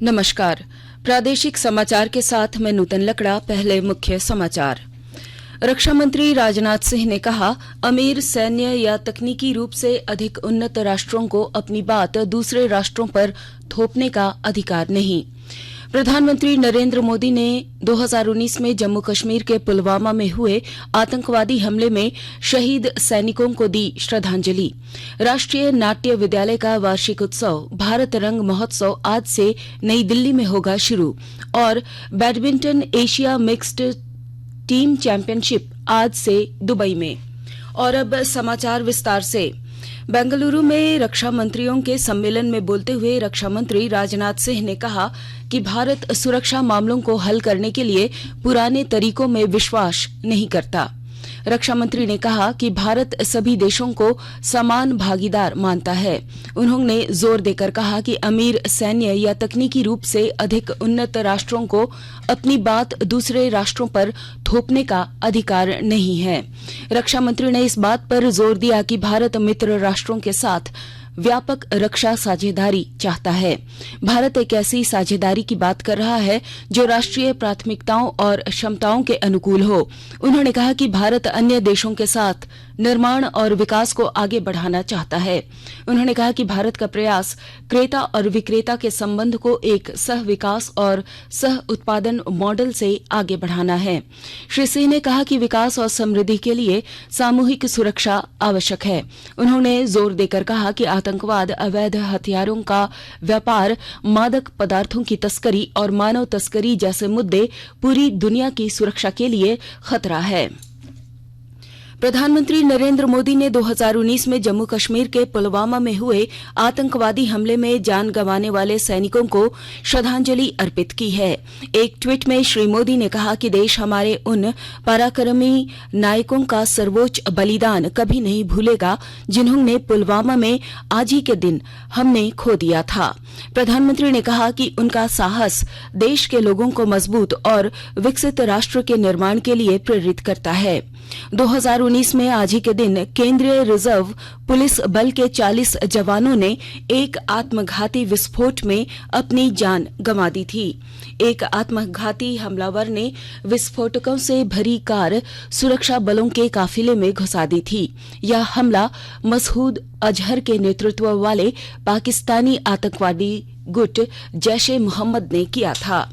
नमस्कार। प्रादेशिक समाचार के साथ मैं नूतन लकड़ा। पहले मुख्य समाचार। रक्षा मंत्री राजनाथ सिंह ने कहा, अमीर सैन्य या तकनीकी रूप से अधिक उन्नत राष्ट्रों को अपनी बात दूसरे राष्ट्रों पर थोपने का अधिकार नहीं। प्रधानमंत्री नरेंद्र मोदी ने 2019 में जम्मू कश्मीर के पुलवामा में हुए आतंकवादी हमले में शहीद सैनिकों को दी श्रद्धांजलि। राष्ट्रीय नाट्य विद्यालय का वार्षिक उत्सव भारत रंग महोत्सव आज से नई दिल्ली में होगा शुरू। और badminton Asia mixed team championship आज से दुबई में। और अब समाचार विस्तार से। बेंगलुरु में रक्षा मंत्रियों के सम्मेलन में बोलते हुए रक्षा मंत्री राजनाथ सिंह ने कहा कि भारत सुरक्षा मामलों को हल करने के लिए पुराने तरीकों में विश्वास नहीं करता। रक्षा मंत्री ने कहा कि भारत सभी देशों को समान भागीदार मानता है। उन्होंने जोर देकर कहा कि अमीर सैन्य या तकनीकी रूप से अधिक उन्नत राष्ट्रों को अपनी बात दूसरे राष्ट्रों पर थोपने का अधिकार नहीं है। रक्षा मंत्री ने इस बात पर जोर दिया कि भारत मित्र राष्ट्रों के साथ व्यापक रक्षा साझेदारी चाहता है। भारत एक ऐसी साझेदारी की बात कर रहा है जो राष्ट्रीय प्राथमिकताओं और क्षमताओं के अनुकूल हो। उन्होंने कहा कि भारत अन्य देशों के साथ निर्माण और विकास को आगे बढ़ाना चाहता है। उन्होंने कहा कि भारत का प्रयास क्रेता और विक्रेता के संबंध को एक सह विकास और सह उत्पादन मॉडल से आगे बढ़ाना है। श्री सिंह ने कहा कि विकास और समृद्धि के लिए सामूहिक सुरक्षा आवश्यक है। उन्होंने जोर देकर कहा कि आतंकवाद, अवैध हथियारों का व्यापार, मादक पदार्थों की तस्करी और मानव तस्करी जैसे मुद्दे पूरी दुनिया की सुरक्षा के लिए खतरा है। प्रधानमंत्री नरेंद्र मोदी ने 2019 में जम्मू कश्मीर के पुलवामा में हुए आतंकवादी हमले में जान गंवाने वाले सैनिकों को श्रद्धांजलि अर्पित की है। एक ट्वीट में श्री मोदी ने कहा कि देश हमारे उन पराक्रमी नायकों का सर्वोच्च बलिदान कभी नहीं भूलेगा जिन्होंने पुलवामा में आज ही के दिन हमने खो दिया था। प्रधानमंत्री ने कहा कि उनका साहस देश के लोगों को मजबूत और विकसित राष्ट्र के निर्माण के लिए प्रेरित करता है। 2019 में आज ही के दिन केंद्रीय रिजर्व पुलिस बल के 40 जवानों ने एक आत्मघाती विस्फोट में अपनी जान गंवा दी थी। एक आत्मघाती हमलावर ने विस्फोटकों से भरी कार सुरक्षा बलों के काफिले में घुसा दी थी। यह हमला मसूद अजहर के नेतृत्व वाले पाकिस्तानी आतंकवादी गुट जैश-ए मोहम्मद ने किया था।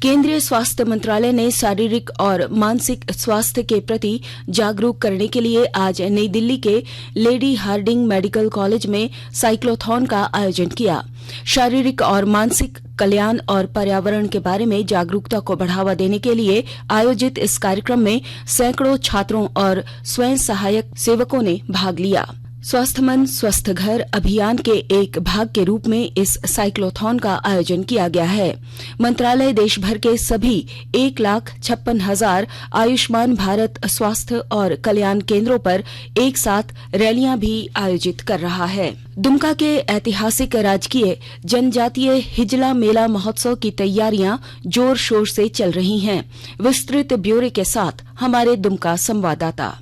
केंद्रीय स्वास्थ्य मंत्रालय ने शारीरिक और मानसिक स्वास्थ्य के प्रति जागरूक करने के लिए आज नई दिल्ली के लेडी हार्डिंग मेडिकल कॉलेज में साइक्लोथॉन का आयोजन किया। शारीरिक और मानसिक कल्याण और पर्यावरण के बारे में जागरूकता को बढ़ावा देने के लिए आयोजित इस कार्यक्रम में सैकड़ों छात्रों और स्वयं सहायक सेवकों ने भाग लिया। स्वस्थ मन स्वस्थ घर अभियान के एक भाग के रूप में इस साइक्लोथॉन का आयोजन किया गया है। मंत्रालय देश भर के सभी 1,56,000 आयुष्मान भारत स्वास्थ्य और कल्याण केंद्रों पर एक साथ रैलियां भी आयोजित कर रहा है। दुमका के ऐतिहासिक राजकीय जनजातीय हिजला मेला महोत्सव की तैयारियां जोर शोर से चल रही हैं। विस्तृत ब्यौरे के साथ हमारे दुमका संवाददाता।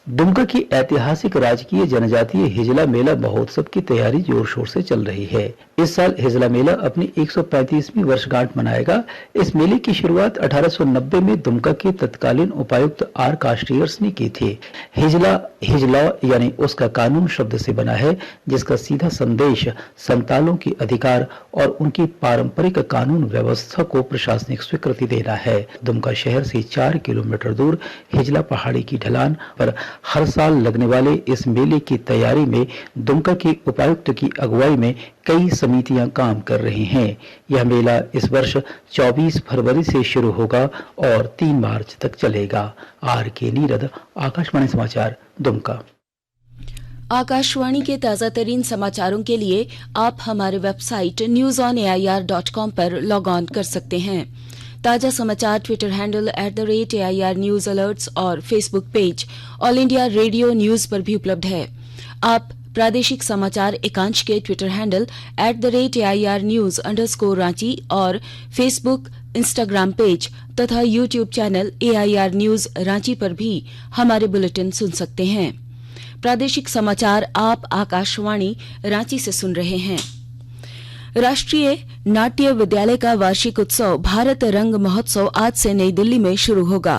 दुमका की ऐतिहासिक राजकीय जनजातीय हिजला मेला महोत्सव की तैयारी जोर शोर से चल रही है। इस साल हिजला मेला अपनी 135वीं वर्षगांठ मनाएगा। इस मेले की शुरुआत 1890 में दुमका के तत्कालीन उपायुक्त आर कास्टियर्स ने की थी। हिजला यानी उसका कानून शब्द से बना है, जिसका सीधा संदेश संतालों के अधिकार और उनकी पारंपरिक कानून व्यवस्था को प्रशासनिक स्वीकृति देना है। दुमका शहर से 4 किलोमीटर दूर हिजला पहाड़ी की ढलान पर हर साल लगने वाले इस मेले की तैयारी में दुमका के उपायुक्त की अगुवाई में कई समितियां काम कर रही हैं। यह मेला इस वर्ष 24 फरवरी से शुरू होगा और 3 मार्च तक चलेगा। आर के नीरद, आकाशवाणी समाचार, दुमका। आकाशवाणी के ताजा तरीन समाचारों के लिए आप हमारे वेबसाइट newsonair.com पर लॉग ऑन कर सकते हैं। ताजा समाचार Twitter handle @AIR news alerts और Facebook page All India Radio News पर भी उपलब्ध है। आप प्रादेशिक समाचार एकांश के ट्विटर हैंडल @AIR न्यूज_रांची और फेसबुक, इंस्टाग्राम पेज तथा YouTube channel AIR news Ranchi पर भी हमारे बुलेटिन सुन सकते हैं। प्रादेशिक समाचार आप आकाशवाणी रांची से सुन रहे हैं। राष्ट्रीय नाट्य विद्यालय का वार्षिक उत्सव भारत रंग महोत्सव आज से नई दिल्ली में शुरू होगा।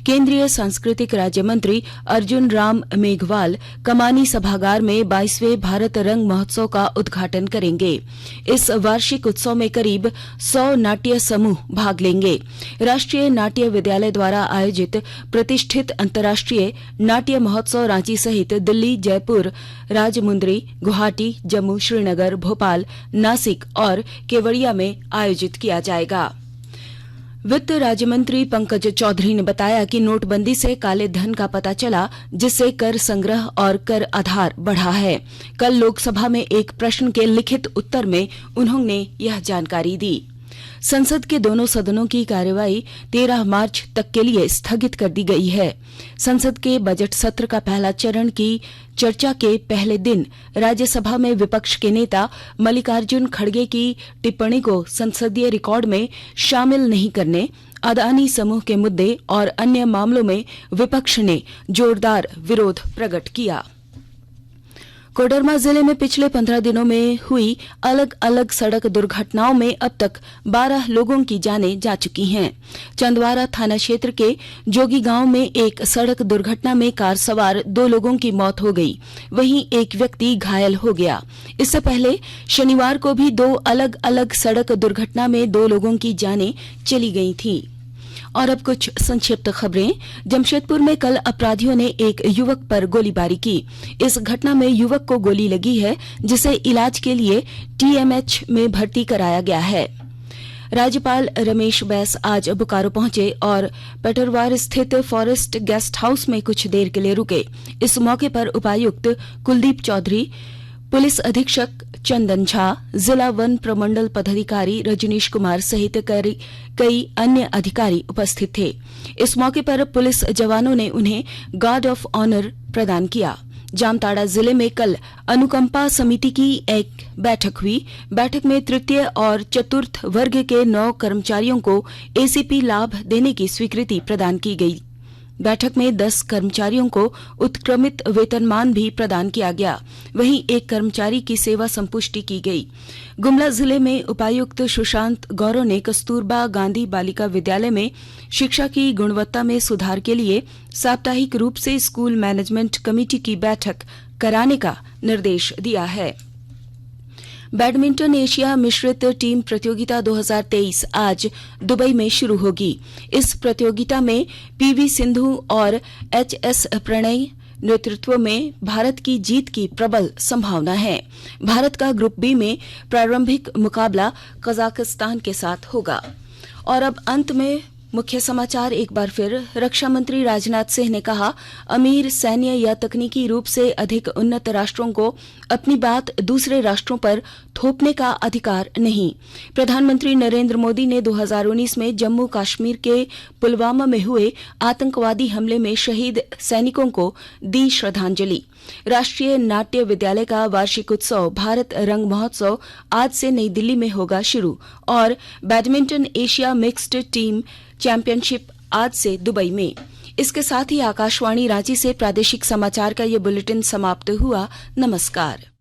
केंद्रीय सांस्कृतिक राज्य मंत्री अर्जुन राम मेघवाल कमानी सभागार में 22वें भारत रंग महोत्सव का उद्घाटन करेंगे। इस वार्षिक उत्सव में करीब 100 नाट्य समूह भाग लेंगे। राष्ट्रीय नाट्य विद्यालय द्वारा आयोजित प्रतिष्ठित अंतर्राष्ट्रीय नाट्य महोत्सव रांची सहित दिल्ली, जयपुर, राजमुंद्री, गुवाहाटी, जम्मू, श्रीनगर, भोपाल, नासिक और केवड़िया में आयोजित किया जाएगा। वित्त राज्य मंत्री पंकज चौधरी ने बताया कि नोटबंदी से काले धन का पता चला, जिससे कर संग्रह और कर आधार बढ़ा है। कल लोकसभा में एक प्रश्न के लिखित उत्तर में उन्होंने यह जानकारी दी। संसद के दोनों सदनों की कार्यवाही 13 मार्च तक के लिए स्थगित कर दी गई है। संसद के बजट सत्र का पहला चरण की चर्चा के पहले दिन राज्यसभा में विपक्ष के नेता मल्लिकार्जुन खड़गे की टिप्पणी को संसदीय रिकॉर्ड में शामिल नहीं करने, अदानी समूह के मुद्दे और अन्य मामलों में विपक्ष ने जोरदार विरोध प्रकट किया। कोडरमा जिले में पिछले 15 दिनों में हुई अलग अलग सड़क दुर्घटनाओं में अब तक 12 लोगों की जानें जा चुकी हैं। चंदवारा थाना क्षेत्र के जोगी गांव में एक सड़क दुर्घटना में कार सवार 2 लोगों की मौत हो गई, वहीं एक व्यक्ति घायल हो गया। इससे पहले शनिवार को भी 2 अलग अलग सड़क दुर्घटना में 2 लोगों की जानें चली गई थी। और अब कुछ संक्षिप्त खबरें। जमशेदपुर में कल अपराधियों ने एक युवक पर गोलीबारी की। इस घटना में युवक को गोली लगी है, जिसे इलाज के लिए टीएमएच में भर्ती कराया गया है। राज्यपाल रमेश बैस आज बोकारो पहुंचे और पेटरवार स्थित फॉरेस्ट गेस्ट हाउस में कुछ देर के लिए रुके। इस मौके पर उपायुक्त कुलदीप चौधरी, पुलिस अधीक्षक चंदन झा, जिला वन प्रमंडल पदाधिकारी रजनीश कुमार सहित कई अन्य अधिकारी उपस्थित थे। इस मौके पर पुलिस जवानों ने उन्हें गार्ड ऑफ ऑनर प्रदान किया। जामताड़ा जिले में कल अनुकंपा समिति की एक बैठक हुई। बैठक में तृतीय और चतुर्थ वर्ग के 9 कर्मचारियों को एसीपी लाभ देने की स्वीकृति प्रदान की गई। बैठक में 10 कर्मचारियों को उत्क्रमित वेतनमान भी प्रदान किया गया। वहीं एक कर्मचारी की सेवा संपुष्टि की गई। गुमला जिले में उपायुक्त सुशांत गौरव ने कस्तूरबा गांधी बालिका विद्यालय में शिक्षा की गुणवत्ता में सुधार के लिए साप्ताहिक रूप से स्कूल मैनेजमेंट कमेटी की बैठक कराने का निर्देश दिया है। बैडमिंटन एशिया मिश्रित टीम प्रतियोगिता 2023 आज दुबई में शुरू होगी। इस प्रतियोगिता में पीवी सिंधु और एचएस प्रणय नेतृत्व में भारत की जीत की प्रबल संभावना है। भारत का ग्रुप बी में प्रारंभिक मुकाबला कजाकिस्तान के साथ होगा। और अब अंत में मुख्य समाचार एक बार फिर। रक्षा मंत्री राजनाथ सिंह ने कहा, अमीर, सैन्य या तकनीकी रूप से अधिक उन्नत राष्ट्रों को अपनी बात दूसरे राष्ट्रों पर थोपने का अधिकार नहीं। प्रधानमंत्री नरेंद्र मोदी ने 2019 में जम्मू कश्मीर के पुलवामा में हुए आतंकवादी हमले में शहीद सैनिकों को दी श्रद्धांजलि। राष्ट्रीय नाट्य विद्यालय का वार्षिक उत्सव भारत रंग महोत्सव आज से नई दिल्ली में होगा शुरू। और badminton Asia mixed team championship आज से दुबई में। इसके साथ ही आकाशवाणी रांची से प्रादेशिक समाचार का ये बुलेटिन समाप्त हुआ। नमस्कार।